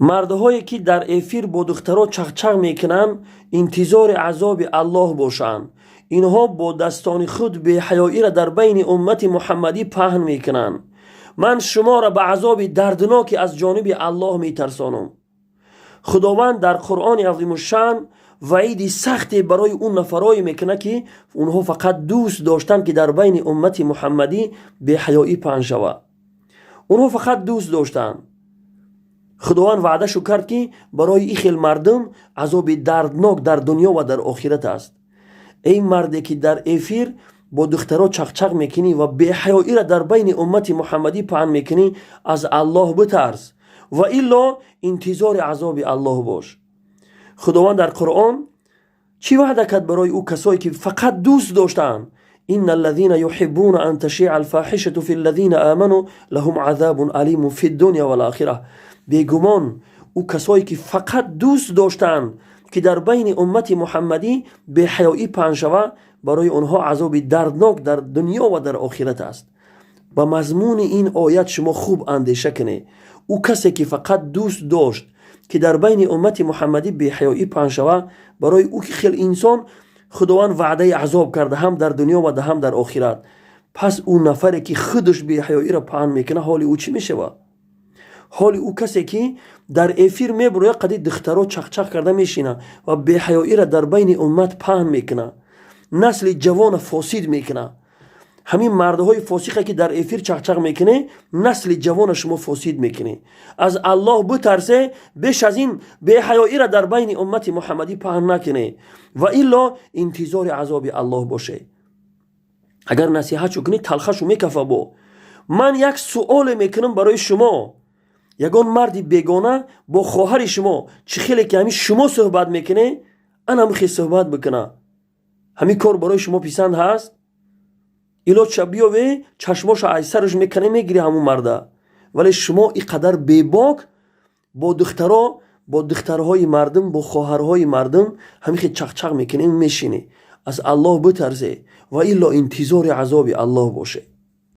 мардҳое ки дар эфир бо духтаро чахчах мекунанд интизори азоби аллоҳ бошанд. инҳо бо дастони худ беҳаёиро дар байни уммати муҳаммадӣ паҳн мекунанд. ман шуморо ба азоби дардноке аз ҷониби аллоҳ метарсонам. худованд дар қуръони азимушан ваиди сахте барои он нафарое мекунад ки онҳо фақат дӯст доштанд ки дар байни уммати муҳаммадӣ беҳаёӣ паҳн шавад. онҳо фақат дӯст доштанд. худованд ваъдашу кард ки барои ин хел мардум азоби дарднок дар дунё ва дар охират аст. эй марде ки дар эфир бо духтаро чахчах мекунӣ ва беҳаёиро дар байни уммати муҳаммадӣ паҳн мекунӣ, аз аллоҳ битарс ваилло интизори азоби аллоҳ бош. худованд дар қуръон чӣ ваъда кард барои ӯ касое ки фақат дӯст доштанд? инна аллазина юҳиббуна ан ташиъа алфаҳишату фи аллазина аману лаҳум азабун алимун фи дунё вал ахира. бегумон ӯ касое ки фақат дӯст доштанд ки дар байни уммати муҳаммадӣ беҳаёӣ паҳн шавад, барои онҳо азоби дарднок дар дунё ва дар охират аст. ба мазмуни ин оят шумо хуб андеша кунед. ӯ касе ки фақат дӯст дошт ки дар байни уммати муҳаммадӣ беҳаёӣ паҳн шавад, барои ӯ ки хел инсон худованд ваъдаи азоб карда ҳам дар дунё ва ҳам дар охират. пас ӯ нафаре ки худаш беҳаёиро паҳн мекунад, ҳоли ӯ чӣ мешавад? ҳоли ӯ касе ки дар эфир мебурояд қади духтаро чахчах карда мешина ва беҳаёиро дар байни уммат паҳн мекунад, насли ҷавона фосид мекунад. ҳамин мардҳои фосиқе ки дар эфир чахчах мекунӣ, насли ҷавона шумо фосид мекунӣ. аз аллоҳ битарсе, беш аз ин беҳаёиро дар байни уммати муҳаммадӣ паҳн накунӣ ваилло интизори азоби аллоҳ боше. агар насиҳатшо кунӣ, талхашу мекафа бо. ман як суоле мекунам барои шумо. ягон марди бегона бо хоҳари шумо чӣ хеле ки ҳамин шумо суҳбат мекунӣ, ана ҳамин хел суҳбат бикуна. ҳамин кор барои шумо писанд ҳаст? илоҷша биёве чашмоша аз сараш мекане мегири ҳамун марда. вале шумо ин қадар бебок бо духтаро, бо духтарҳои мардум, бо хоҳарҳои мардум ҳамин хел чахчах мекунӣ, мешинӣ. аз аллоҳ битарзе ваилло интизори азоби аллоҳ боше.